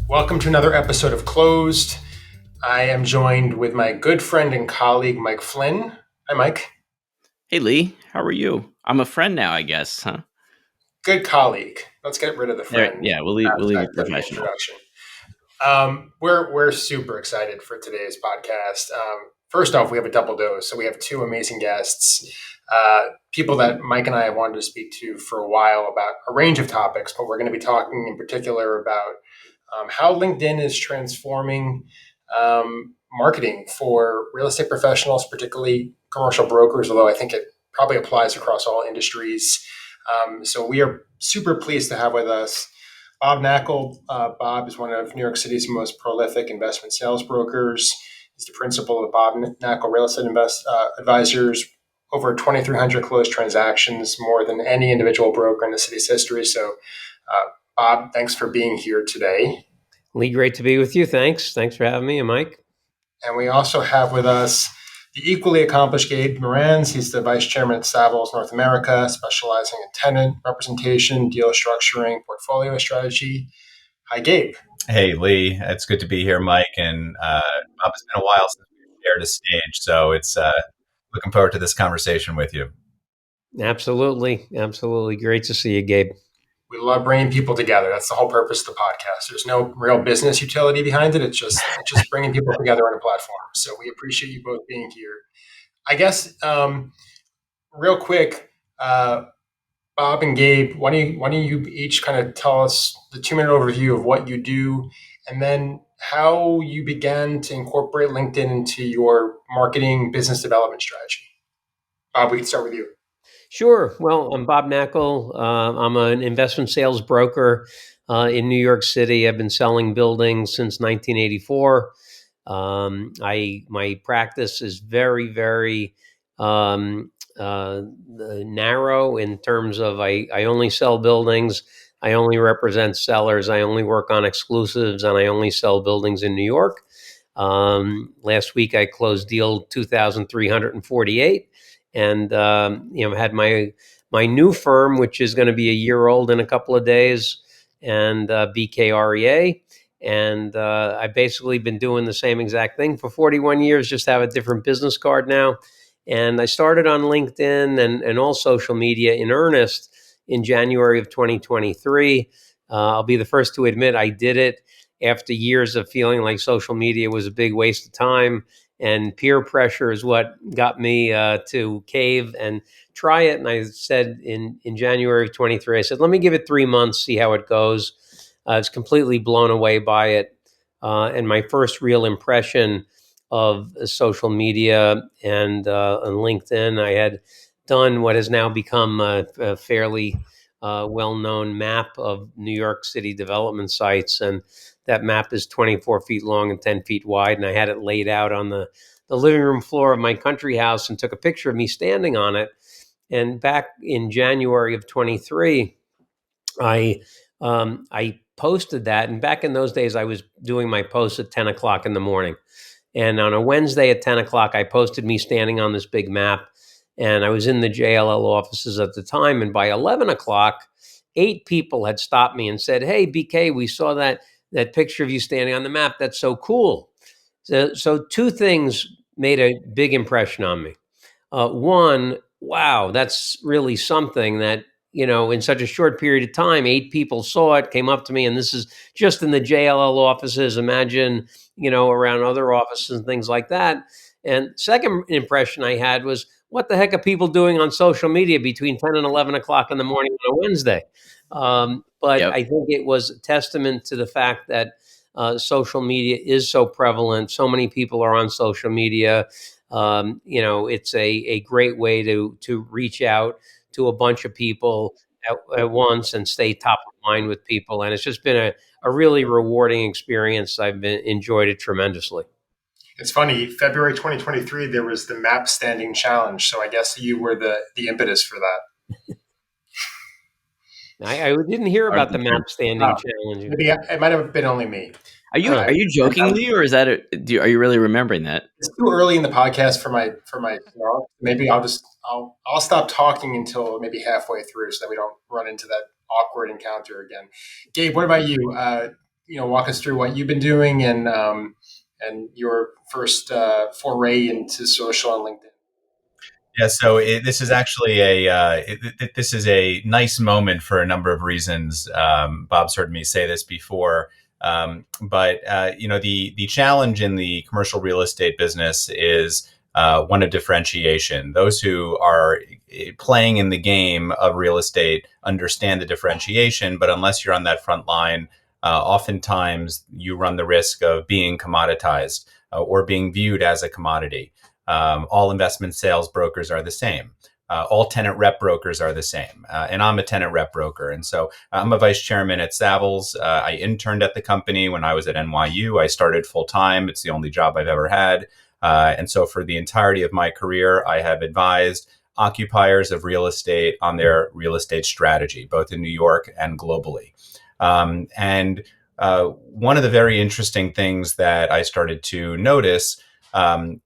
Welcome to another episode of Closed. I am joined with my good friend and colleague, Mike Flynn. Hi, Mike. Hey, Lee. How are you? I'm a friend now, I guess, huh? Good colleague. Let's get rid of the There, friend yeah, we'll leave it aspect of the professional. introduction. We're super excited for today's podcast. First off, we have a double dose, so we have two amazing guests, people that Mike and I have wanted to speak to for a while about a range of topics, but we're going to be talking in particular about how LinkedIn is transforming marketing for real estate professionals, particularly commercial brokers, although I think it probably applies across all industries. So we are super pleased to have with us Bob Knakal. Bob is one of New York City's most prolific investment sales brokers. He's the principal of Bob Knakal Real Estate Advisors. Over 2,300 closed transactions, more than any individual broker in the city's history. So, Bob, thanks for being here today. Lee, great to be with you. Thanks for having me, and Mike. And we also have with us the equally accomplished Gabe Marans. He's the Vice Chairman of Savills North America, specializing in tenant representation, deal structuring, portfolio strategy. Hi, Gabe. Hey, Lee. It's good to be here, Mike. And Bob, it's been a while since we've shared a stage, so it's looking forward to this conversation with you. Absolutely. Great to see you, Gabe. We love bringing people together. That's the whole purpose of the podcast. There's no real business utility behind it. It's just bringing people together on a platform. So we appreciate you both being here. I guess real quick, Bob and Gabe, why don't you each kind of tell us the 2-minute overview of what you do, and then how you began to incorporate LinkedIn into your marketing business development strategy. Bob, we can start with you. Sure. Well, I'm Bob Knakal. I'm an investment sales broker in New York City. I've been selling buildings since 1984. My practice is very, very narrow in terms of I only sell buildings. I only represent sellers. I only work on exclusives, and I only sell buildings in New York. Last week I closed deal 2,348. And had my new firm, which is going to be a year old in a couple of days, and BKREA. And I've basically been doing the same exact thing for 41 years, just have a different business card now. And I started on LinkedIn and all social media in earnest in January of 2023. I'll be the first to admit I did it after years of feeling like social media was a big waste of time. And peer pressure is what got me to cave and try it. And I said in January of 23, I said, let me give it 3 months, see how it goes. I was completely blown away by it. And my first real impression of social media and on LinkedIn, I had done what has now become a fairly well-known map of New York City development sites. And that map is 24 feet long and 10 feet wide. And I had it laid out on the living room floor of my country house and took a picture of me standing on it. And back in January of 23, I posted that. And back in those days, I was doing my posts at 10 o'clock in the morning. And on a Wednesday at 10 o'clock, I posted me standing on this big map. And I was in the JLL offices at the time. And by 11 o'clock, 8 people had stopped me and said, hey, BK, we saw that picture of you standing on the map. That's so cool. So 2 things made a big impression on me. One, wow, that's really something that, in such a short period of time, 8 people saw it, came up to me, and this is just in the JLL offices. Imagine, around other offices and things like that. And second impression I had was, what the heck are people doing on social media between 10 and 11 o'clock in the morning on a Wednesday? But Yep. I think it was a testament to the fact that social media is so prevalent. So many people are on social media. It's a great way to reach out to a bunch of people at once and stay top of mind with people. And it's just been a really rewarding experience. I've enjoyed it tremendously. It's funny, February 2023, there was the map standing challenge. So I guess you were the impetus for that. I didn't hear about the map standing challenge. Maybe it might have been only me. Are you joking, Lee, or is that are you really remembering that? It's too early in the podcast for my maybe I'll stop talking until maybe halfway through so that we don't run into that awkward encounter again. Gabe, what about you? walk us through what you've been doing and your first foray into social on LinkedIn. Yeah, so this is actually this is a nice moment for a number of reasons. Bob's heard me say this before, but the challenge in the commercial real estate business is one of differentiation. Those who are playing in the game of real estate understand the differentiation, but unless you're on that front line, oftentimes you run the risk of being commoditized or being viewed as a commodity. All investment sales brokers are the same. All tenant rep brokers are the same. And I'm a tenant rep broker. And so I'm a vice chairman at Savills. I interned at the company when I was at NYU. I started full time. It's the only job I've ever had. And so for the entirety of my career, I have advised occupiers of real estate on their real estate strategy, both in New York and globally. And one of the very interesting things that I started to notice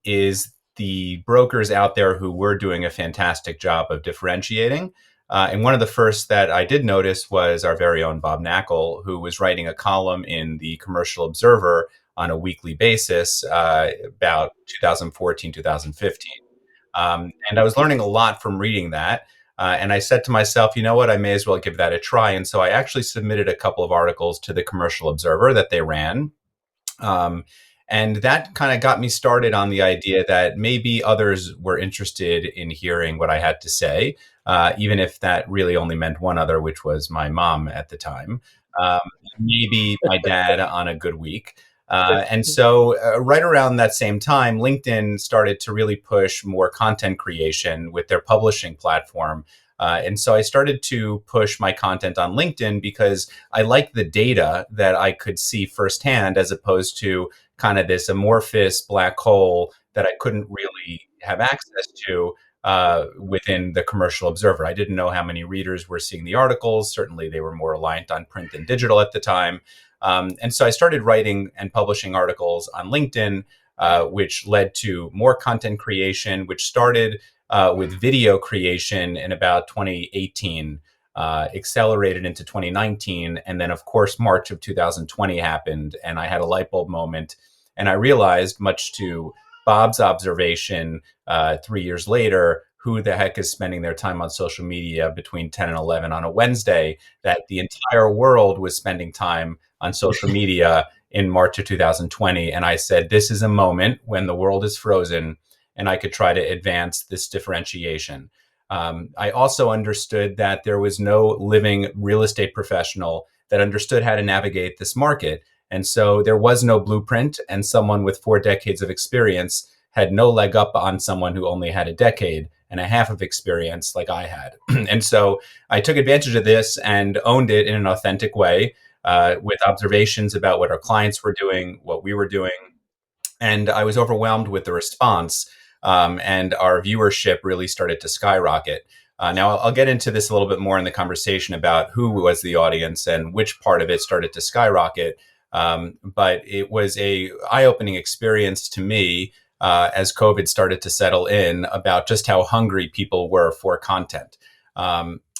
is the brokers out there who were doing a fantastic job of differentiating. And one of the first that I did notice was our very own Bob Knakal, who was writing a column in the Commercial Observer on a weekly basis about 2014, 2015. And I was learning a lot from reading that. And I said to myself, you know what, I may as well give that a try. And so I actually submitted a couple of articles to the Commercial Observer that they ran. And that kind of got me started on the idea that maybe others were interested in hearing what I had to say, even if that really only meant one other, which was my mom at the time, um, maybe my dad on a good week. And so right around that same time, LinkedIn started to really push more content creation with their publishing platform. And so I started to push my content on LinkedIn because I liked the data that I could see firsthand, as opposed to kind of this amorphous black hole that I couldn't really have access to within the Commercial Observer. I didn't know how many readers were seeing the articles. Certainly, they were more reliant on print than digital at the time. And so I started writing and publishing articles on LinkedIn, which led to more content creation, which started with video creation in about 2018, accelerated into 2019. And then, of course, March of 2020 happened, and I had a light bulb moment. And I realized, much to Bob's observation 3 years later, who the heck is spending their time on social media between 10 and 11 on a Wednesday, that the entire world was spending time on social media in March of 2020. And I said, this is a moment when the world is frozen and I could try to advance this differentiation. I also understood that there was no living real estate professional that understood how to navigate this market. And so there was no blueprint, and someone with 4 decades of experience had no leg up on someone who only had a decade and a half of experience like I had. And so I took advantage of this and owned it in an authentic way, with observations about what our clients were doing, what we were doing. And I was overwhelmed with the response, and our viewership really started to skyrocket. Now, I'll get into this a little bit more in the conversation about who was the audience and which part of it started to skyrocket. But it was a eye-opening experience to me as COVID started to settle in, about just how hungry people were for content.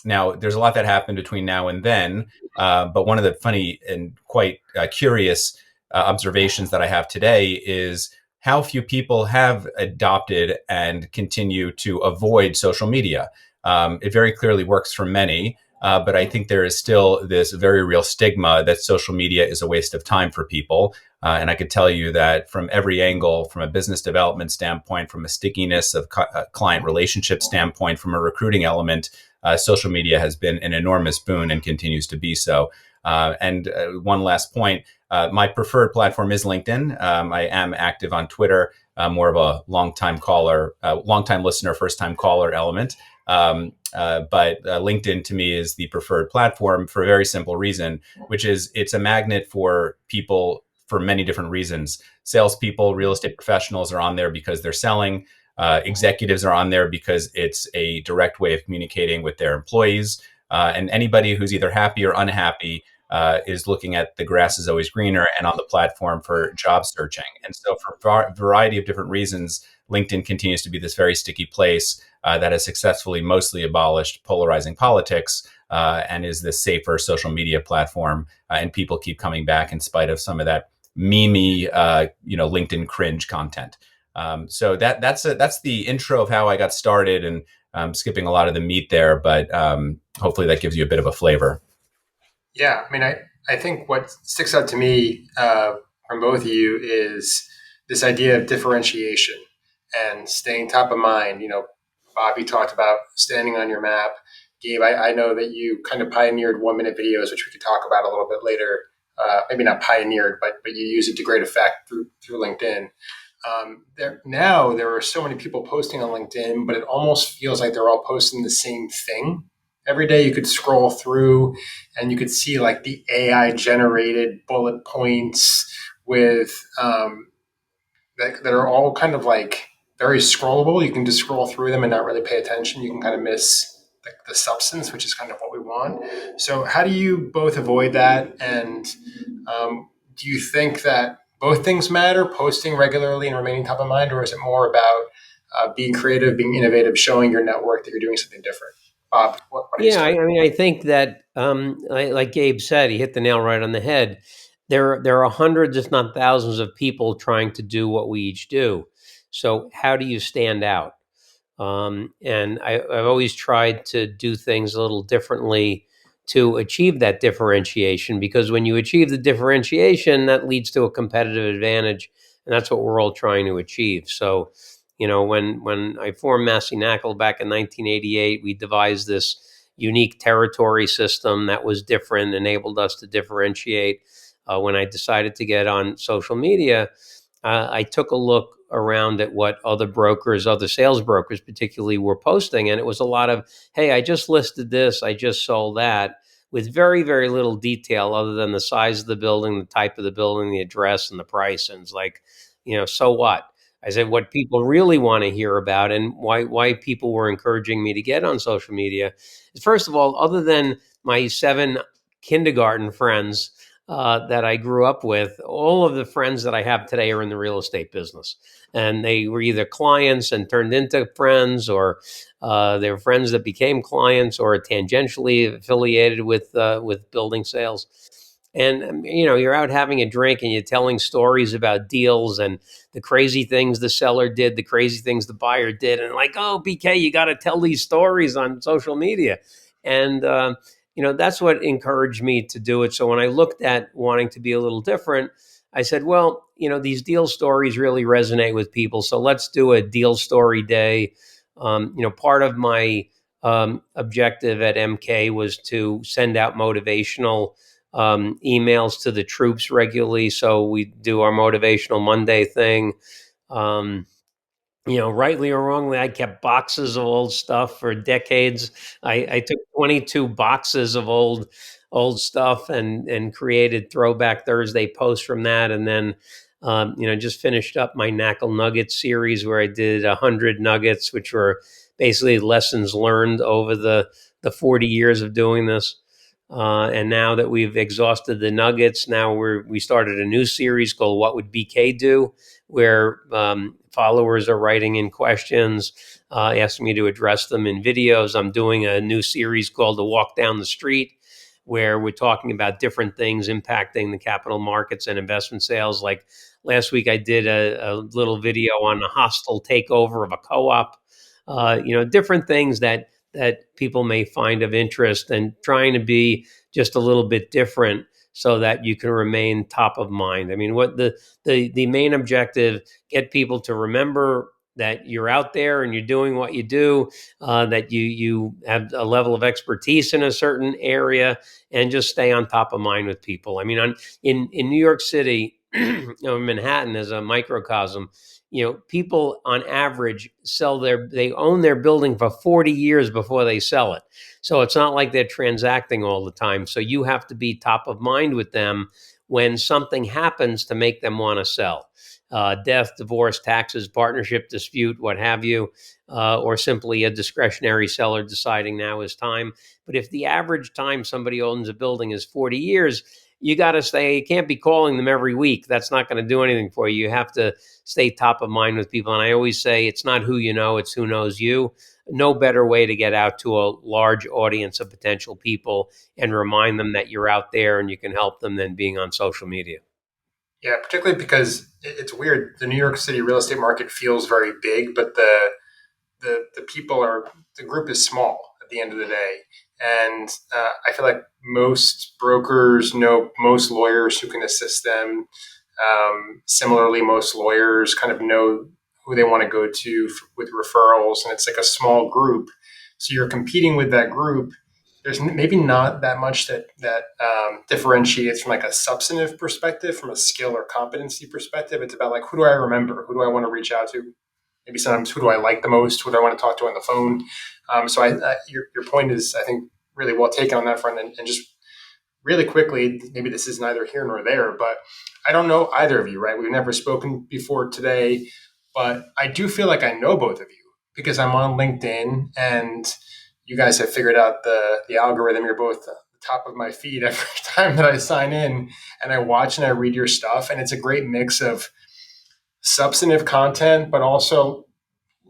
Now, there's a lot that happened between now and then, but one of the funny and quite curious observations that I have today is how few people have adopted and continue to avoid social media. It very clearly works for many, but I think there is still this very real stigma that social media is a waste of time for people. And I could tell you that from every angle, from a business development standpoint, from a stickiness of client relationship standpoint, from a recruiting element, social media has been an enormous boon and continues to be so. And one last point, my preferred platform is LinkedIn. I am active on Twitter, more of a long-time listener, first-time caller element. But LinkedIn to me is the preferred platform for a very simple reason, which is it's a magnet for people for many different reasons. Salespeople, real estate professionals are on there because they're selling. Executives are on there because it's a direct way of communicating with their employees. And anybody who's either happy or unhappy is looking at the grass is always greener and on the platform for job searching. And so for a variety of different reasons, LinkedIn continues to be this very sticky place that has successfully mostly abolished polarizing politics, and is the safer social media platform. And people keep coming back in spite of some of that memey, LinkedIn cringe content. So that's the intro of how I got started, and skipping a lot of the meat there, but hopefully that gives you a bit of a flavor. Yeah, I mean, I think what sticks out to me from both of you is this idea of differentiation and staying top of mind. Bobby talked about standing on your map. Gabe, I know that you kind of pioneered 1-minute videos, which we could talk about a little bit later. Maybe not pioneered, but you use it to great effect through LinkedIn. There are so many people posting on LinkedIn, but it almost feels like they're all posting the same thing. Every day you could scroll through and you could see like the AI generated bullet points with that are all kind of like very scrollable. You can just scroll through them and not really pay attention. You can kind of miss the substance, which is kind of what we want. So how do you both avoid that? And do you think that both things matter, posting regularly and remaining top of mind, or is it more about being creative, being innovative, showing your network that you're doing something different? Bob, what do you Yeah, start? I think that, like Gabe said, he hit the nail right on the head. There are hundreds, if not thousands, of people trying to do what we each do. So how do you stand out? And I've always tried to do things a little differently to achieve that differentiation, because when you achieve the differentiation, that leads to a competitive advantage, and that's what we're all trying to achieve. So, when I formed Massey Knakal back in 1988, we devised this unique territory system that was different, enabled us to differentiate. When I decided to get on social media, I took a look around at what other sales brokers particularly, were posting. And it was a lot of, hey, I just listed this, I just sold that, with very, very little detail other than the size of the building, the type of the building, the address, and the price. And it's like, so what? I said, what people really want to hear about, and why people were encouraging me to get on social media is, first of all, other than my 7 kindergarten friends that I grew up with, all of the friends that I have today are in the real estate business. And they were either clients and turned into friends, or they were friends that became clients, or tangentially affiliated with building sales. And you're out having a drink and you're telling stories about deals and the crazy things the seller did, the crazy things the buyer did, and like, oh, BK, you got to tell these stories on social media. And that's what encouraged me to do it. So when I looked at wanting to be a little different, I said, well, these deal stories really resonate with people, so let's do a deal story day. Part of my objective at MK was to send out motivational emails to the troops regularly. So we do our Motivational Monday thing. Rightly or wrongly, I kept boxes of old stuff for decades. I took 22 boxes of old stuff and created Throwback Thursday posts from that, and then just finished up my Knackle Nuggets series, where I did 100 nuggets, which were basically lessons learned over the 40 years of doing this. And now that we've exhausted the nuggets, now we started a new series called "What Would BK Do," where followers are writing in questions, asking me to address them in videos. I'm doing a new series called "The Walk Down the Street," where we're talking about different things impacting the capital markets and investment sales. Like last week, I did a little video on a hostile takeover of a co-op. Different things that people may find of interest, and trying to be just a little bit different so that you can remain top of mind. I mean, what the main objective, get people to remember that you're out there and you're doing what you do, that you have a level of expertise in a certain area, and just stay on top of mind with people. I mean, in New York City, Manhattan as a microcosm, people on average they own their building for 40 years before they sell it. So it's not like they're transacting all the time. So you have to be top of mind with them when something happens to make them want to sell. Death, divorce, taxes, partnership dispute, what have you, or simply a discretionary seller deciding now is time. But if the average time somebody owns a building is 40 years, you got to stay. You can't be calling them every week. That's not going to do anything for you. You have to stay top of mind with people. And I always say it's not who you know, it's who knows you. No better way to get out to a large audience of potential people and remind them that you're out there and you can help them than being on social media. Yeah, particularly because it's weird. The New York City real estate market feels very big, but the people the group is small at the end of the day. And I feel like most brokers know most lawyers who can assist them. Similarly, most lawyers kind of know who they want to go to with referrals, and it's like a small group. So you're competing with that group. There's maybe not that much that differentiates from like a substantive perspective, from a skill or competency perspective. It's about like, who do I remember? Who do I want to reach out to? Maybe sometimes, who do I like the most? Who do I want to talk to on the phone? So your point is, I think, really well taken on that front. And just really quickly, maybe this is neither here nor there, but I don't know either of you, right? We've never spoken before today, but I do feel like I know both of you because I'm on LinkedIn and you guys have figured out the algorithm. You're both the top of my feed every time that I sign in, and I watch and I read your stuff. And it's a great mix of substantive content, but also,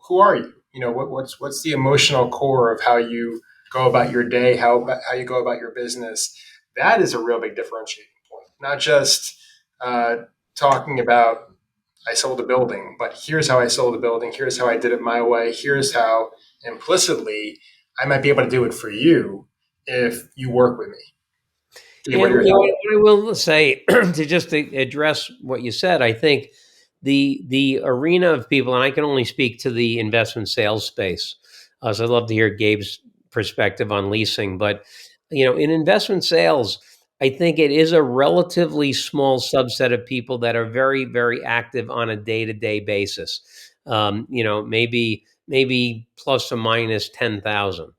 who are you? You know, what's the emotional core of how you go about your day, how you go about your business. That is a real big differentiating point. Not just talking about, I sold a building, but here's how I sold a building. Here's how I did it my way. Here's how implicitly I might be able to do it for you if you work with me. And what I will say to address what you said, I think the arena of people, and I can only speak to the investment sales space. So I'd love to hear Gabe's perspective on leasing, but in investment sales, I think it is a relatively small subset of people that are very, very active on a day-to-day basis. Maybe plus or minus 10,000,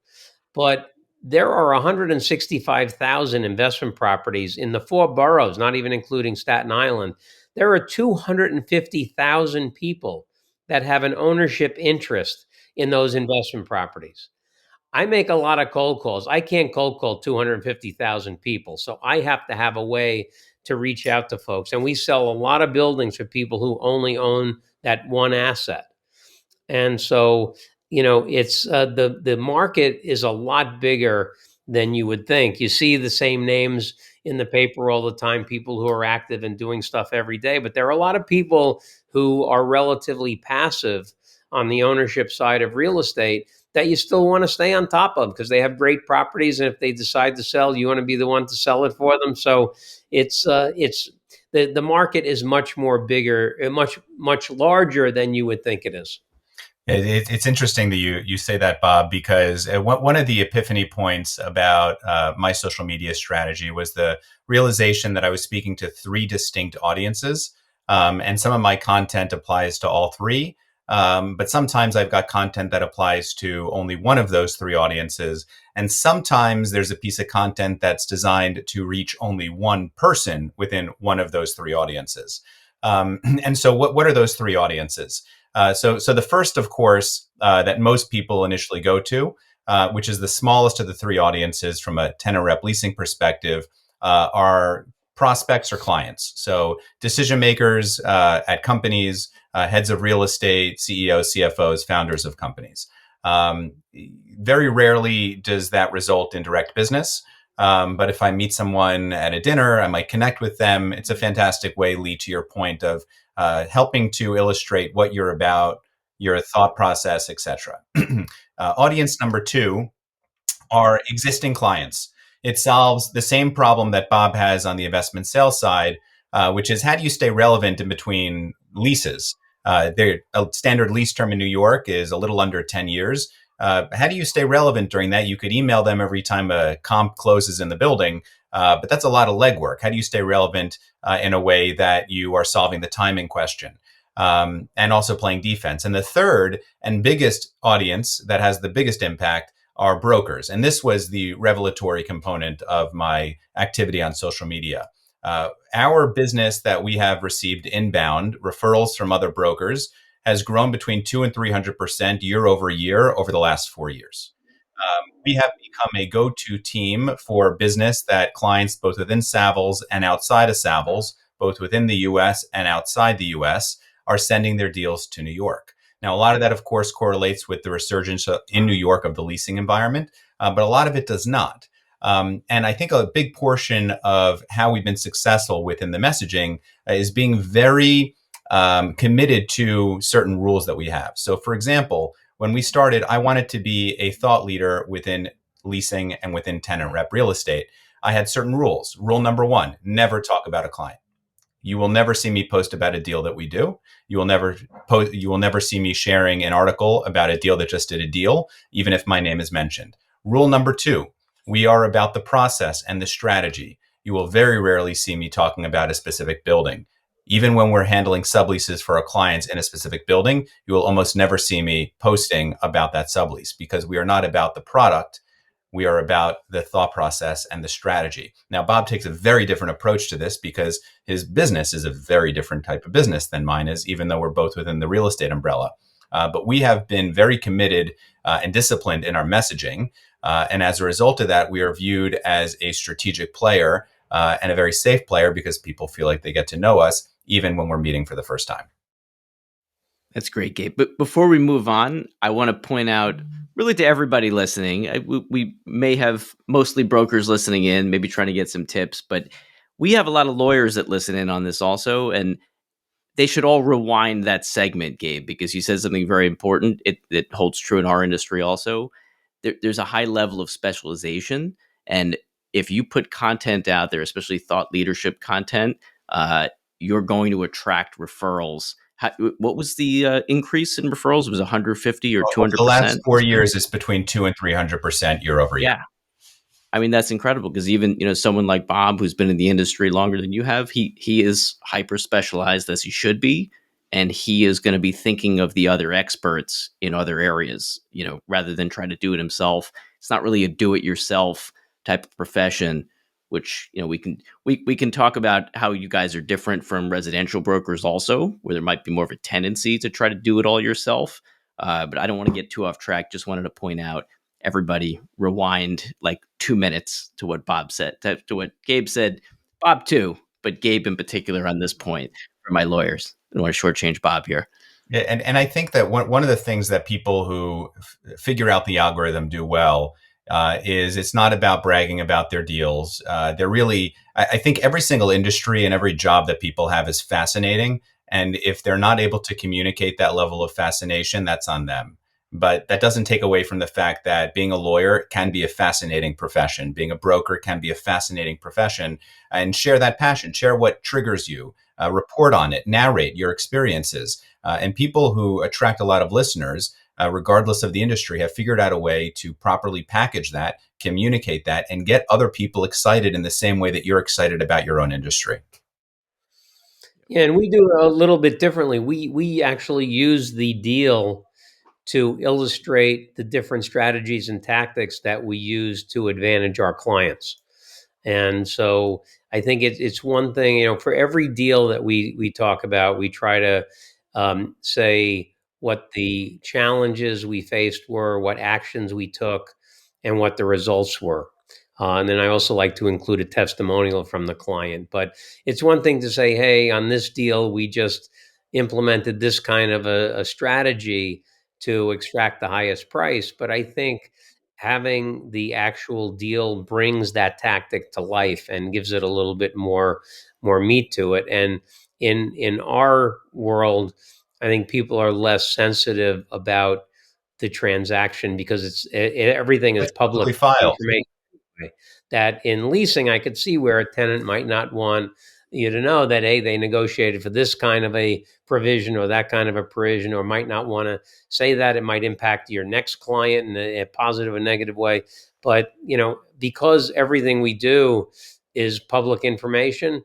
but there are 165,000 investment properties in the 4 boroughs, not even including Staten Island. There are 250,000 people that have an ownership interest in those investment properties. I make a lot of cold calls. I can't cold call 250,000 people. So I have to have a way to reach out to folks. And we sell a lot of buildings for people who only own that one asset. And so, it's the market is a lot bigger than you would think. You see the same names in the paper all the time, people who are active and doing stuff every day. But there are a lot of people who are relatively passive on the ownership side of real estate that you still want to stay on top of because they have great properties. And if they decide to sell, you want to be the one to sell it for them. So it's the market is much more bigger, much larger than you would think it is. It's interesting that you say that, Bob, because one of the epiphany points about my social media strategy was the realization that I was speaking to 3 distinct audiences, and some of my content applies to all 3. But sometimes I've got content that applies to only one of those 3 audiences. And sometimes there's a piece of content that's designed to reach only one person within one of those 3 audiences. And so what are those 3 audiences? So the first, of course, that most people initially go to, which is the smallest of the 3 audiences from a tenant rep leasing perspective, are prospects or clients. So decision makers at companies, heads of real estate, CEOs, CFOs, founders of companies. Very rarely does that result in direct business. But if I meet someone at a dinner, I might connect with them. It's a fantastic way, Lee, to your point of helping to illustrate what you're about, your thought process, etc. Audience number 2 are existing clients. It solves the same problem that Bob has on the investment sales side, which is, how do you stay relevant in between leases? A standard lease term in New York is a little under 10 years. How do you stay relevant during that? You could email them every time a comp closes in the building, but that's a lot of legwork. How do you stay relevant in a way that you are solving the timing question and also playing defense? And the third and biggest audience that has the biggest impact are brokers. And this was the revelatory component of my activity on social media. Our business that we have received inbound referrals from other brokers has grown between 200% and 300% year over year over the last 4 years. We have become a go-to team for business that clients both within Savills and outside of Savills, both within the US and outside the US, are sending their deals to New York. Now, a lot of that, of course, correlates with the resurgence in New York of the leasing environment, but a lot of it does not. And I think a big portion of how we've been successful within the messaging is being very committed to certain rules that we have. So, for example, when we started, I wanted to be a thought leader within leasing and within tenant rep real estate. I had certain rules. Rule number one, never talk about a client. You will never see me post about a deal that we do. You will never see me sharing an article about a deal that just did a deal, even if my name is mentioned. Rule number two, we are about the process and the strategy. You will very rarely see me talking about a specific building. Even when we're handling subleases for our clients in a specific building, you will almost never see me posting about that sublease because we are not about the product. We are about the thought process and the strategy. Now, Bob takes a very different approach to this because his business is a very different type of business than mine is, even though we're both within the real estate umbrella. But we have been very committed and disciplined in our messaging. And as a result of that, we are viewed as a strategic player and a very safe player because people feel like they get to know us even when we're meeting for the first time. That's great, Gabe. But before we move on, I want to point out really to everybody listening, we may have mostly brokers listening in, maybe trying to get some tips, but we have a lot of lawyers that listen in on this also. And they should all rewind that segment, Gabe, because you said something very important. It holds true in our industry also. There's a high level of specialization. And if you put content out there, especially thought leadership content, you're going to attract referrals. What was the increase in referrals? It was 150 or 200%? The last 4 years is between 200 and 300% year over year. Yeah. I mean, that's incredible because even, someone like Bob, who's been in the industry longer than you have, he is hyper specialized as he should be. And he is going to be thinking of the other experts in other areas, rather than trying to do it himself. It's not really a do it yourself type of profession, which, we can talk about how you guys are different from residential brokers also, where there might be more of a tendency to try to do it all yourself. But I don't want to get too off track. Just wanted to point out, everybody rewind like 2 minutes to what Bob said, to what Gabe said. Bob too, but Gabe in particular on this point for my lawyers. I don't want to shortchange Bob here. Yeah, and I think that one of the things that people who figure out the algorithm do well is it's not about bragging about their deals. They're really, I think every single industry and every job that people have is fascinating. And if they're not able to communicate that level of fascination, that's on them. But that doesn't take away from the fact that being a lawyer can be a fascinating profession. Being a broker can be a fascinating profession. And share that passion, share what triggers you, report on it, narrate your experiences. And people who attract a lot of listeners, regardless of the industry, have figured out a way to properly package that, communicate that, and get other people excited in the same way that you're excited about your own industry. Yeah, and we do it a little bit differently. We actually use the deal to illustrate the different strategies and tactics that we use to advantage our clients. And so I think it's one thing, for every deal that we talk about, we try to say what the challenges we faced were, what actions we took, and what the results were. And then I also like to include a testimonial from the client. But it's one thing to say, hey, on this deal, we just implemented this kind of a strategy to extract the highest price. But I think having the actual deal brings that tactic to life and gives it a little bit more meat to it. And in our world, I think people are less sensitive about the transaction because everything is public information. That in leasing, I could see where a tenant might not want you to know that, hey, they negotiated for this kind of a provision or that kind of a provision, or might not want to say that. It might impact your next client in a positive or negative way. But, because everything we do is public information,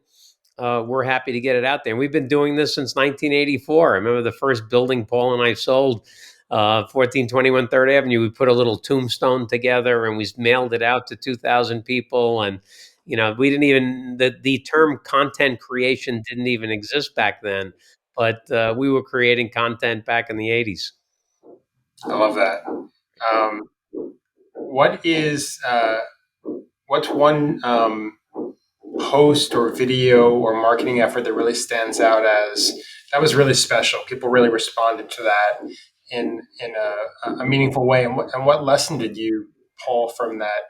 we're happy to get it out there. And we've been doing this since 1984. I remember the first building Paul and I sold, 1421 3rd Avenue. We put a little tombstone together and we mailed it out to 2,000 people. And, we didn't even, the term content creation didn't even exist back then, but we were creating content back in the 80s. I love that. what's one post or video or marketing effort that really stands out as that was really special? People really responded to that in a meaningful way. And what lesson did you pull from that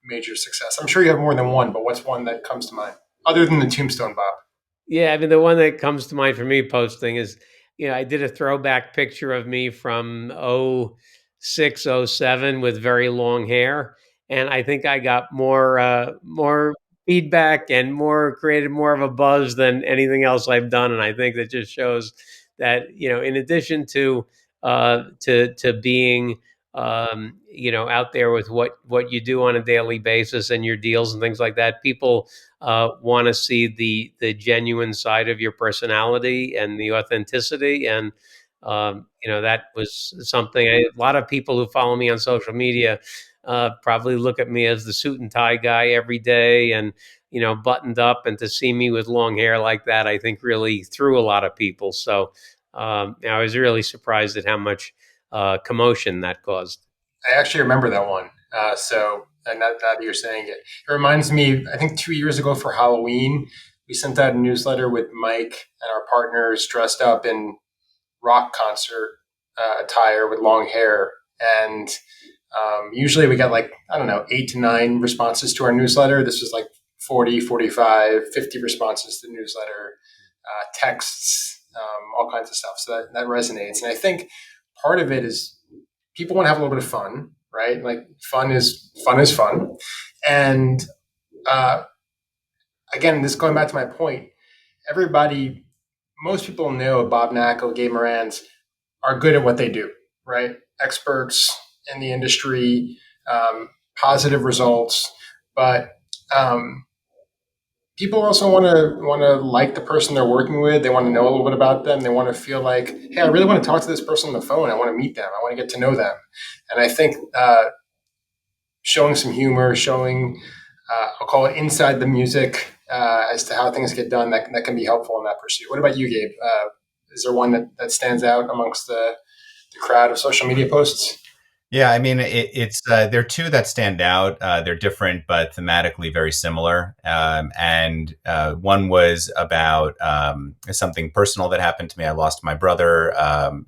major success? I'm sure you have more than one, but what's one that comes to mind other than the tombstone, Bob? Yeah, I mean, the one that comes to mind for me posting is, I did a throwback picture of me from 06, '07 with very long hair. And I think I got more feedback and created more of a buzz than anything else I've done. And I think that just shows that, in addition to being, out there with what you do on a daily basis and your deals and things like that, people want to see the genuine side of your personality and the authenticity. And that was something. A lot of people who follow me on social media probably look at me as the suit and tie guy every day, and buttoned up. And to see me with long hair like that, I think really threw a lot of people. So I was really surprised at how much commotion that caused. I actually remember that one. And now that you're saying it, it reminds me. I think 2 years ago for Halloween, we sent out a newsletter with Mike and our partners dressed up in rock concert attire with long hair, and usually we got like, I don't know, 8 to 9 responses to our newsletter. This was like 40, 45, 50 responses to the newsletter, texts, all kinds of stuff. So that resonates, and I think part of it is people want to have a little bit of fun, right? Like fun, and uh, again, this going back to my point. Everybody, most people know Bob Knakal, Gabe Marans are good at what they do, right? Experts in the industry, positive results, but people also want to like the person they're working with. They want to know a little bit about them. They want to feel like, hey, I really want to talk to this person on the phone. I want to meet them. I want to get to know them. And I think showing some humor, showing I'll call it inside the music as to how things get done, that can be helpful in that pursuit. What about you, Gabe? Is there one that stands out amongst the crowd of social media posts? Yeah, I mean, it's there are two that stand out. They're different, but thematically very similar. And one was about something personal that happened to me. I lost my brother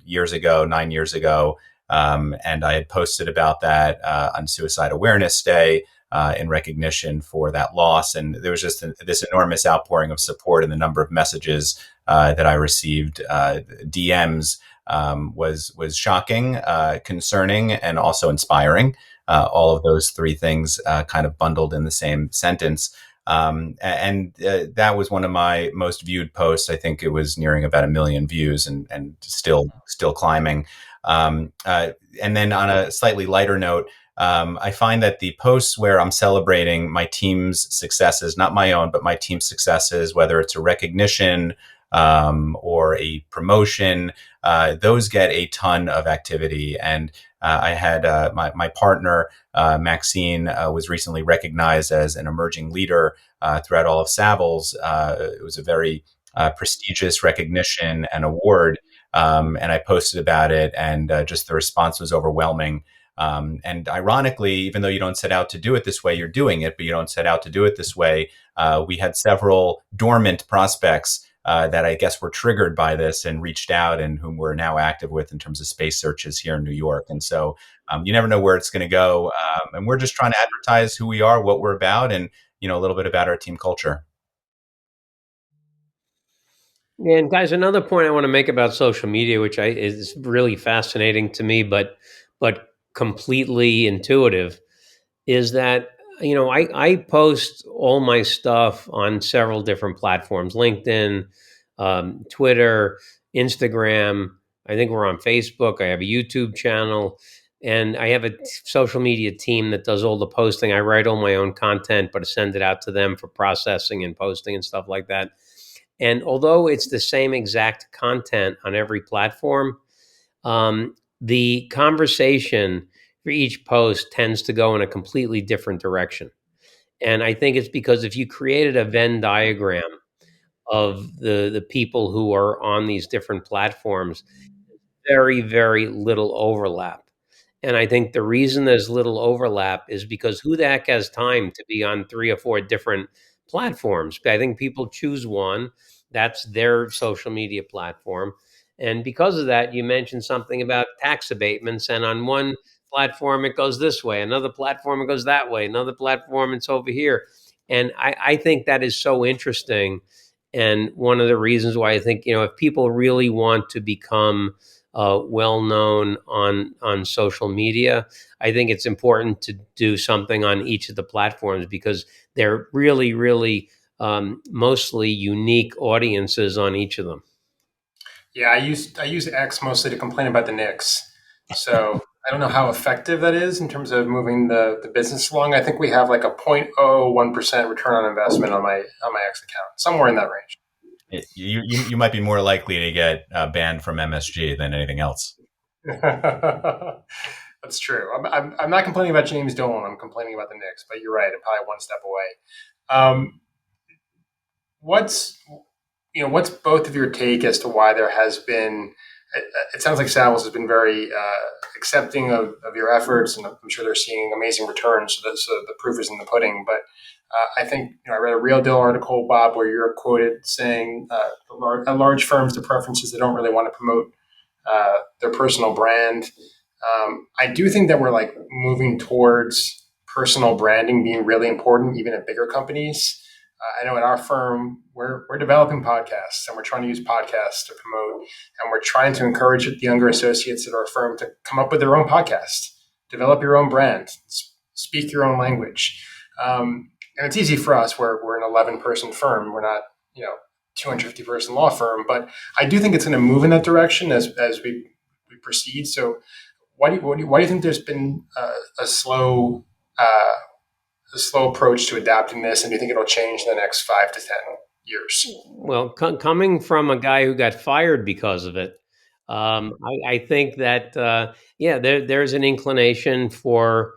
years ago, 9 years ago, and I had posted about that on Suicide Awareness Day in recognition for that loss. And there was just this enormous outpouring of support, and the number of messages that I received, DMs. Was shocking, concerning, and also inspiring. All of those three things kind of bundled in the same sentence. And that was one of my most viewed posts. I think it was nearing about 1 million views, and still climbing. And then on a slightly lighter note, I find that the posts where I'm celebrating my team's successes, not my own, but my team's successes, whether it's a recognition or a promotion, those get a ton of activity. And I had my partner, Maxine, was recently recognized as an emerging leader throughout all of Savills. It was a very prestigious recognition and award. And I posted about it, and just the response was overwhelming. And ironically, even though you don't set out to do it this way, you're doing it, but you don't set out to do it this way. We had several dormant prospects that I guess were triggered by this and reached out, and whom we're now active with in terms of space searches here in New York. And so you never know where it's going to go. And we're just trying to advertise who we are, what we're about, and a little bit about our team culture. And guys, another point I want to make about social media, which is really fascinating to me, but completely intuitive, is that I post all my stuff on several different platforms: LinkedIn, Twitter, Instagram. I think we're on Facebook. I have a YouTube channel, and I have a social media team that does all the posting. I write all my own content, but I send it out to them for processing and posting and stuff like that. And although it's the same exact content on every platform, the conversation for each post tends to go in a completely different direction. And I think it's because if you created a Venn diagram of the people who are on these different platforms, very, very little overlap. And I think the reason there's little overlap is because who the heck has time to be on 3 or 4 different platforms? I think people choose one. That's their social media platform. And because of that, you mentioned something about tax abatements. And on one platform, it goes this way. Another platform, it goes that way. Another platform, it's over here. And I think that is so interesting. And one of the reasons why I think, if people really want to become well known on social media, I think it's important to do something on each of the platforms because they're really, really mostly unique audiences on each of them. Yeah, I use X mostly to complain about the Knicks. So I don't know how effective that is in terms of moving the business along. I think we have like a 0.01% return on investment on my X account, somewhere in that range. You might be more likely to get banned from MSG than anything else. That's true. I'm not complaining about James Dolan. I'm complaining about the Knicks, but you're right. I'm probably one step away. What's what's both of your take as to why there has been? It sounds like Savills has been very accepting of your efforts, and I'm sure they're seeing amazing returns. So the proof is in the pudding. But I think I read a Real Deal article, Bob, where you're quoted saying at large firms, the preferences they don't really want to promote their personal brand. I do think that we're like moving towards personal branding being really important, even at bigger companies. I know at our firm, we're developing podcasts and we're trying to use podcasts to promote, and we're trying to encourage the younger associates at our firm to come up with their own podcast, develop your own brand, speak your own language. And it's easy for us. We're an 11-person firm. We're not, 250-person law firm, but I do think it's going to move in that direction as we proceed. So why do you think there's been a slow approach to adapting this, and do you think it'll change in the next 5 to 10 years? Well, coming from a guy who got fired because of it, I think that there's an inclination for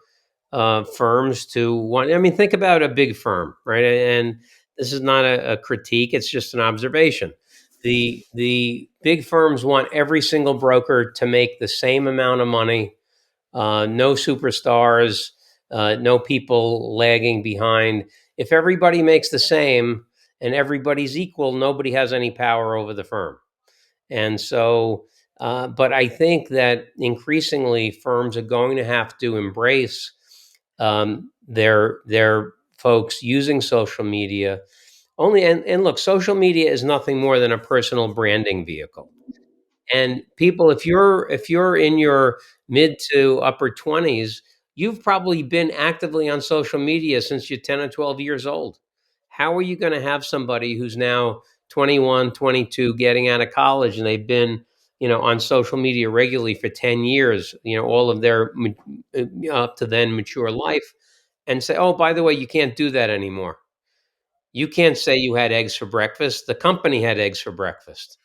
firms to want. I mean, think about a big firm, right? And this is not a critique; it's just an observation. The big firms want every single broker to make the same amount of money. No superstars, no people lagging behind. If everybody makes the same and everybody's equal, nobody has any power over the firm. And so, but I think that increasingly firms are going to have to embrace their folks using social media. And look, social media is nothing more than a personal branding vehicle. And people, if you're in your mid to upper 20s, you've probably been actively on social media since you're 10 or 12 years old. How are you going to have somebody who's now 21, 22, getting out of college, and they've been, on social media regularly for 10 years, all of their up to then mature life, and say, "Oh, by the way, you can't do that anymore. You can't say you had eggs for breakfast. The company had eggs for breakfast."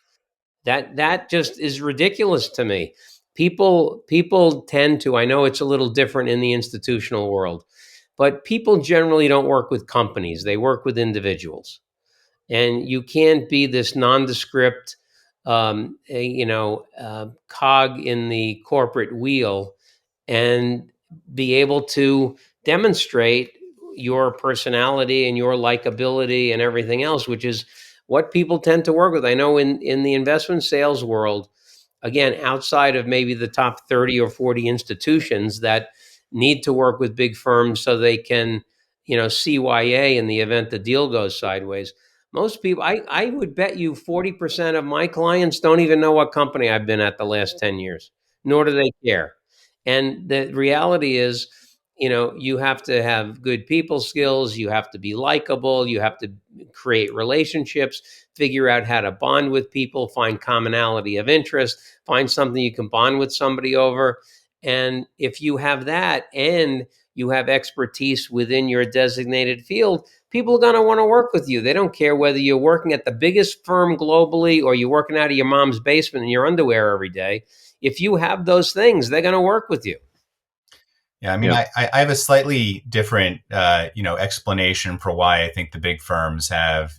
That just is ridiculous to me. People tend to. I know it's a little different in the institutional world, but people generally don't work with companies. They work with individuals, and you can't be this nondescript, cog in the corporate wheel and be able to demonstrate your personality and your likability and everything else, which is what people tend to work with. I know in the investment sales world, again, outside of maybe the top 30 or 40 institutions that need to work with big firms so they can, CYA in the event the deal goes sideways. Most people, I would bet you 40% of my clients don't even know what company I've been at the last 10 years, nor do they care. And the reality is, you have to have good people skills. You have to be likable. You have to create relationships, figure out how to bond with people, find commonality of interest, find something you can bond with somebody over. And if you have that and you have expertise within your designated field, people are going to want to work with you. They don't care whether you're working at the biggest firm globally or you're working out of your mom's basement in your underwear every day. If you have those things, they're going to work with you. Yeah, I mean, I have a slightly different, explanation for why I think the big firms have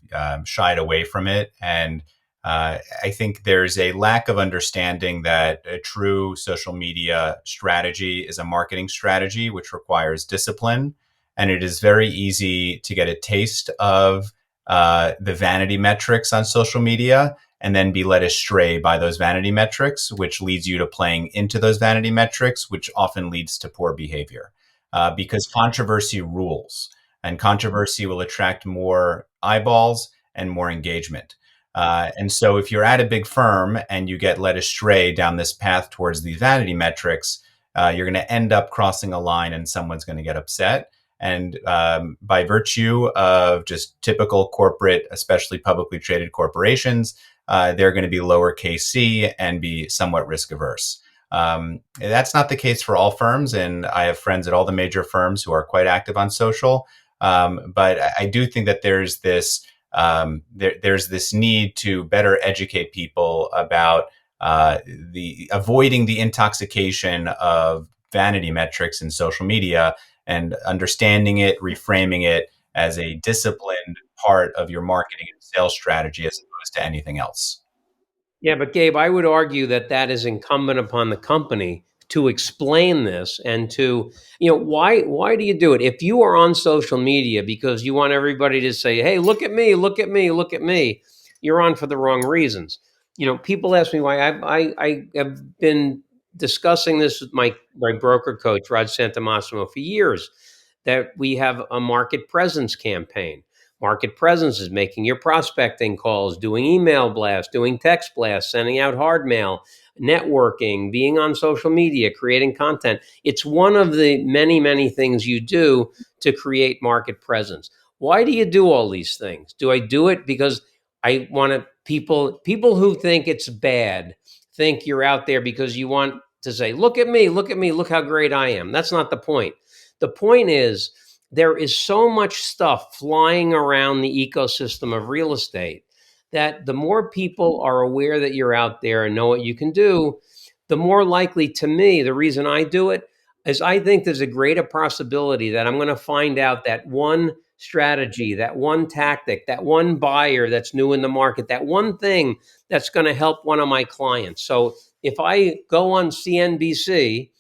shied away from it, and I think there's a lack of understanding that a true social media strategy is a marketing strategy, which requires discipline. And it is very easy to get a taste of the vanity metrics on social media and then be led astray by those vanity metrics, which leads you to playing into those vanity metrics, which often leads to poor behavior. Because controversy rules, and controversy will attract more eyeballs and more engagement. And so if you're at a big firm and you get led astray down this path towards these vanity metrics, you're going to end up crossing a line and someone's going to get upset. And by virtue of just typical corporate, especially publicly traded corporations, they're going to be lowercase c and be somewhat risk averse. That's not the case for all firms. And I have friends at all the major firms who are quite active on social. But I do think that there's this there's this need to better educate people about the avoiding the intoxication of vanity metrics in social media and understanding it, reframing it as a disciplined part of your marketing and sales strategy as opposed to anything else. Yeah, but Gabe, I would argue that that is incumbent upon the company to explain this and to, why do you do it? If you are on social media because you want everybody to say, "Hey, look at me, look at me, look at me," you're on for the wrong reasons. People ask me why. I have been discussing this with my broker coach, Rod Santamassimo, for years, that we have a market presence campaign. Market presence is making your prospecting calls, doing email blasts, doing text blasts, sending out hard mail, networking, being on social media, creating content. It's one of the many, many things you do to create market presence. Why do you do all these things? Do I do it because I want to people who think it's bad think you're out there because you want to say, look at me, look how great I am. That's not the point. The point is, there is so much stuff flying around the ecosystem of real estate that the more people are aware that you're out there and know what you can do, the more likely, to me, the reason I do it is I think there's a greater possibility that I'm going to find out that one strategy, that one tactic, that one buyer that's new in the market, that one thing that's going to help one of my clients. So if I go on CNBC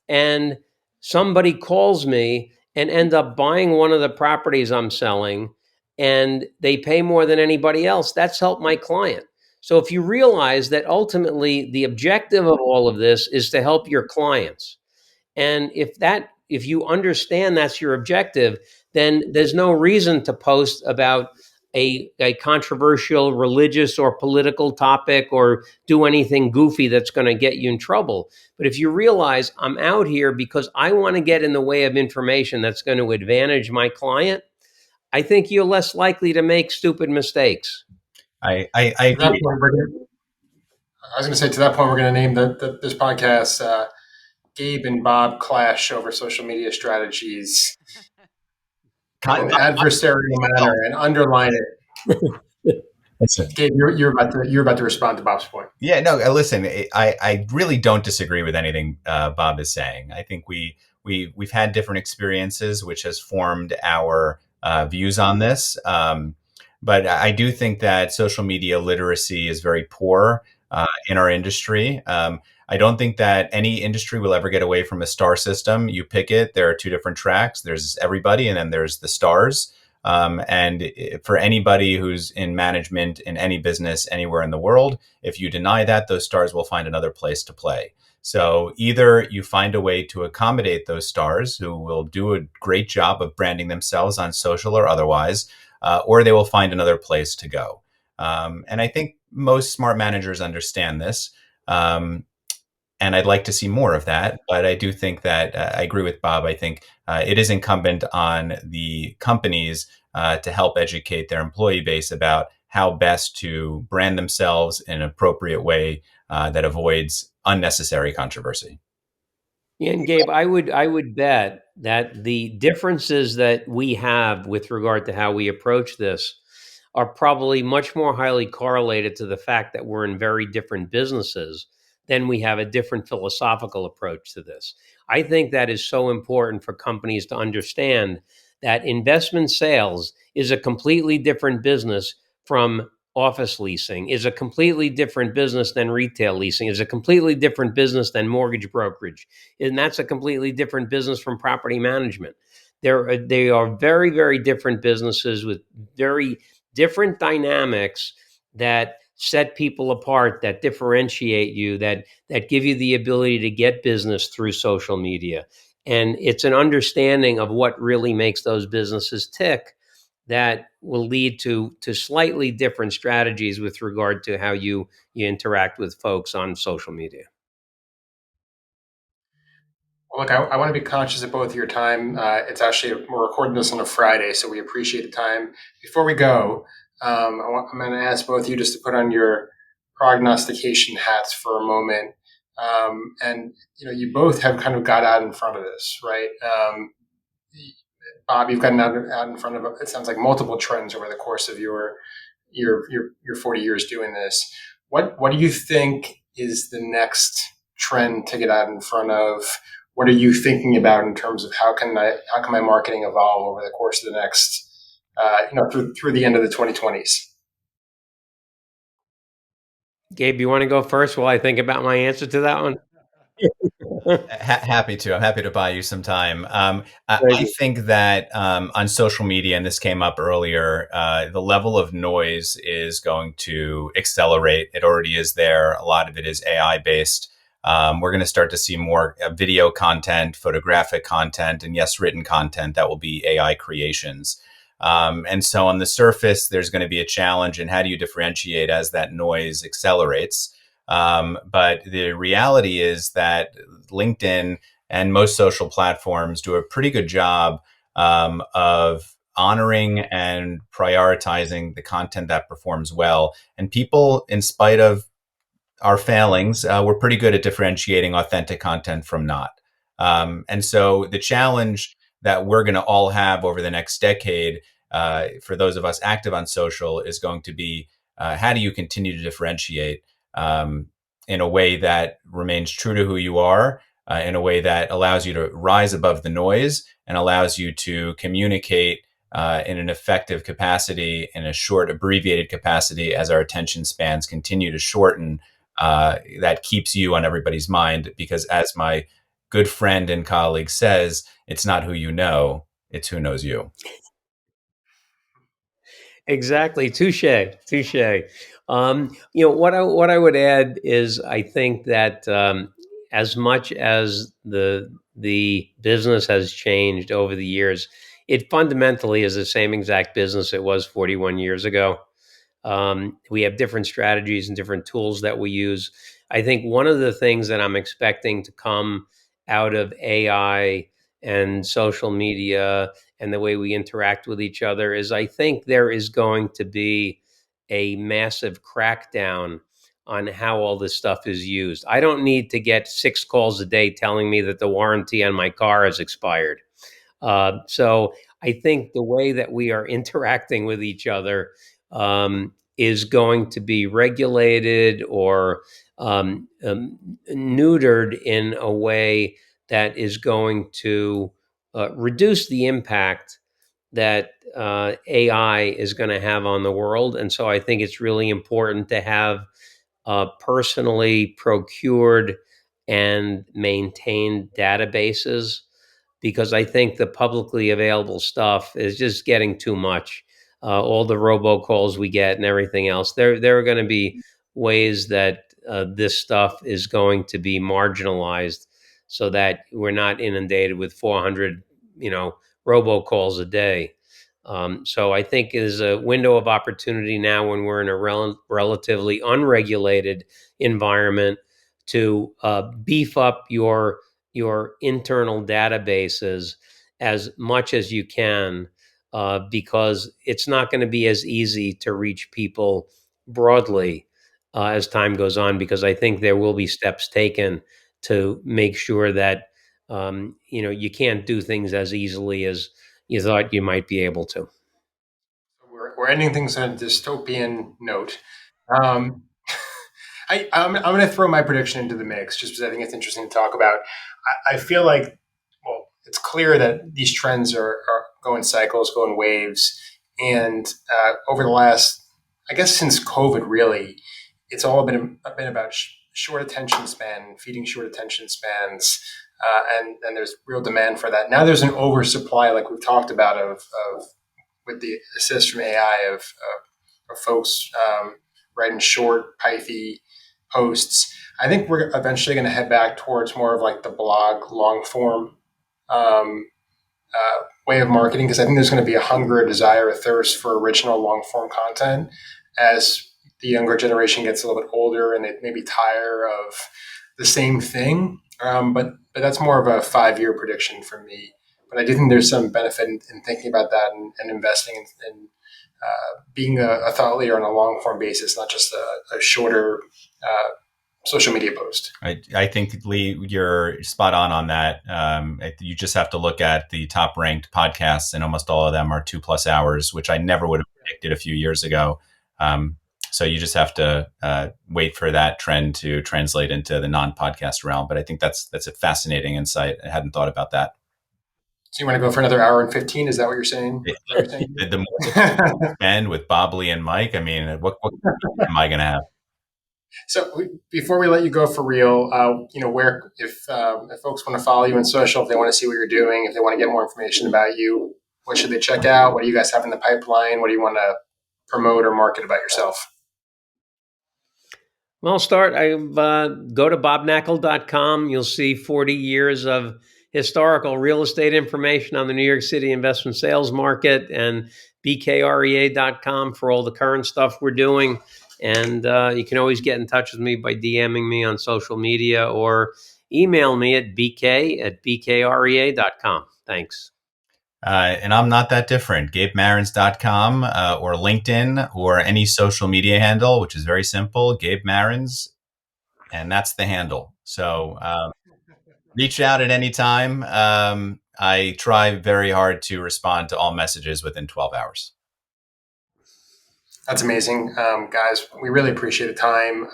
and somebody calls me and end up buying one of the properties I'm selling and they pay more than anybody else, that's helped my client. So if you realize that ultimately the objective of all of this is to help your clients, and if you understand that's your objective, then there's no reason to post about a controversial religious or political topic or do anything goofy that's going to get you in trouble. But if you realize I'm out here because I want to get in the way of information that's going to advantage my client, I think you're less likely to make stupid mistakes. I To that agree. point, I was going to say, to that point, we're going to name this podcast Gabe and Bob Clash Over Social Media Strategies in an adversarial manner and underline it. Listen. Gabe, you're about to respond to Bob's point. Yeah, no, listen, I really don't disagree with anything Bob is saying. I think we've had different experiences, which has formed our views on this. But I do think that social media literacy is very poor in our industry. I don't think that any industry will ever get away from a star system. You pick it. There are two different tracks. There's everybody, and then there's the stars. And for anybody who's in management in any business anywhere in the world, if you deny that, those stars will find another place to play. So either you find a way to accommodate those stars who will do a great job of branding themselves on social or otherwise, or they will find another place to go. And I think most smart managers understand this. And I'd like to see more of that. But I do think that I agree with Bob. I think it is incumbent on the companies to help educate their employee base about how best to brand themselves in an appropriate way that avoids unnecessary controversy. Yeah, and Gabe, I would bet that the differences that we have with regard to how we approach this are probably much more highly correlated to the fact that we're in very different businesses than we have a different philosophical approach to this. I think that is so important for companies to understand that investment sales is a completely different business from office leasing is a completely different business than retail leasing, is a completely different business than mortgage brokerage. And that's a completely different business from property management. They are very, very different businesses with very different dynamics that set people apart, that differentiate you, that give you the ability to get business through social media. And it's an understanding of what really makes those businesses tick that will lead to slightly different strategies with regard to how you interact with folks on social media. Well, look, I want to be conscious of both of your time. It's actually, we're recording this on a Friday, so we appreciate the time. Before we go, I'm going to ask both of you just to put on your prognostication hats for a moment. And, you both have kind of got out in front of this, right? Bob, you've gotten out in front of, it sounds like, multiple trends over the course of your 40 years doing this. What do you think is the next trend to get out in front of? What are you thinking about in terms of how can my marketing evolve over the course of the next, through the end of the 2020s? Gabe, you want to go first while I think about my answer to that one? Happy to. I'm happy to buy you some time. I think that on social media, and this came up earlier, the level of noise is going to accelerate. It already is there. A lot of it is AI based. We're going to start to see more video content, photographic content, and yes, written content that will be AI creations. And so on the surface, there's going to be a challenge in how do you differentiate as that noise accelerates. But the reality is that LinkedIn and most social platforms do a pretty good job of honoring and prioritizing the content that performs well. And people, in spite of our failings, we're pretty good at differentiating authentic content from not. And so the challenge that we're going to all have over the next decade, for those of us active on social, is going to be how do you continue to differentiate in a way that remains true to who you are, in a way that allows you to rise above the noise and allows you to communicate in an effective capacity, in a short, abbreviated capacity as our attention spans continue to shorten. That keeps you on everybody's mind, because as my good friend and colleague says, it's not who you know, it's who knows you. Exactly. Touche. Touche. What I would add is I think that as much as the business has changed over the years, it fundamentally is the same exact business it was 41 years ago. We have different strategies and different tools that we use. I think one of the things that I'm expecting to come out of AI and social media and the way we interact with each other is I think there is going to be a massive crackdown on how all this stuff is used. I don't need to get 6 calls a day telling me that the warranty on my car has expired. So I think the way that we are interacting with each other is going to be regulated or neutered in a way that is going to reduce the impact that AI is going to have on the world. And so I think it's really important to have personally procured and maintained databases, because I think the publicly available stuff is just getting too much. All the robocalls we get and everything else. There are going to be ways that this stuff is going to be marginalized, so that we're not inundated with 400, robocalls a day. So I think is a window of opportunity now when we're in a relatively unregulated environment to beef up your internal databases as much as you can, because it's not going to be as easy to reach people broadly as time goes on, because I think there will be steps taken to make sure that you can't do things as easily as you thought you might be able to. We're ending things on a dystopian note. Um, I'm going to throw my prediction into the mix just because I think it's interesting to talk about. I feel like, well, it's clear that these trends are going cycles, going waves. And over the last, I guess since COVID, really, it's all been about short attention span, feeding short attention spans, and there's real demand for that. Now there's an oversupply, like we've talked about, of with the assist from AI of folks writing short, pithy posts. I think we're eventually going to head back towards more of like the blog, long form way of marketing, because I think there's going to be a hunger, a desire, a thirst for original long form content as the younger generation gets a little bit older and they maybe tire of the same thing. But that's more of a 5-year prediction for me. But I do think there's some benefit in thinking about that and investing in being a thought leader on a long form basis, not just a shorter social media post. I think, Lee, you're spot on that. You just have to look at the top ranked podcasts, and almost all of them are 2+ hours, which I never would have predicted a few years ago. So you just have to wait for that trend to translate into the non-podcast realm. But I think that's a fascinating insight. I hadn't thought about that. So you want to go for another hour and 15? Is that what you're saying? The more spend with Bob, Lee, and Mike, I mean, what am I going to have? So before we let you go for real, where if folks want to follow you on social, if they want to see what you're doing, if they want to get more information about you, what should they check out? What do you guys have in the pipeline? What do you want to promote or market about yourself? Well, I'll start. Go to bobknakal.com. You'll see 40 years of historical real estate information on the New York City investment sales market, and BKREA.com for all the current stuff we're doing. And you can always get in touch with me by DMing me on social media or email me at bk@bkrea.com. Thanks. And I'm not that different. GabeMarans.com or LinkedIn or any social media handle, which is very simple, Gabe Marans. And that's the handle. So reach out at any time. I try very hard to respond to all messages within 12 hours. That's amazing. Guys, we really appreciate the time.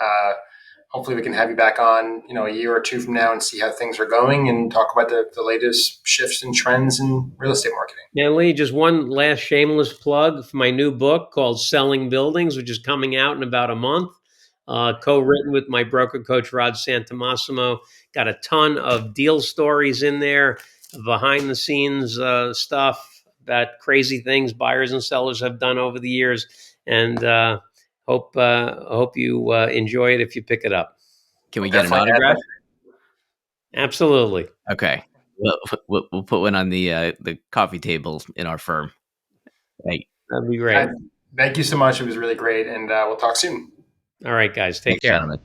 Hopefully we can have you back on, a year or two from now and see how things are going and talk about the latest shifts and trends in real estate marketing. Yeah, Lee, just one last shameless plug for my new book called Selling Buildings, which is coming out in about a month. Co-written with my broker coach, Rod Santomassimo. Got a ton of deal stories in there, behind the scenes stuff about crazy things buyers and sellers have done over the years. And hope you enjoy it if you pick it up. Can we get an autograph? Absolutely. Okay. We'll put one on the coffee table in our firm. Hey, that'd be great. Thank you so much. It was really great, and we'll talk soon. All right, guys. Take care. Gentlemen.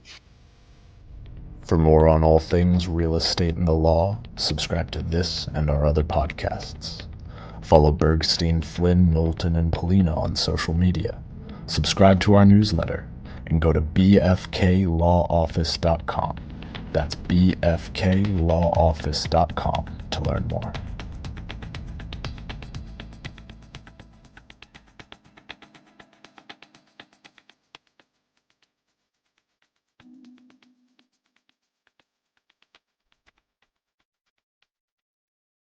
For more on all things real estate and the law, subscribe to this and our other podcasts. Follow Bergstein, Flynn, Knowlton, and Polina on social media. Subscribe to our newsletter and go to bfklawoffice.com. That's bfklawoffice.com to learn more.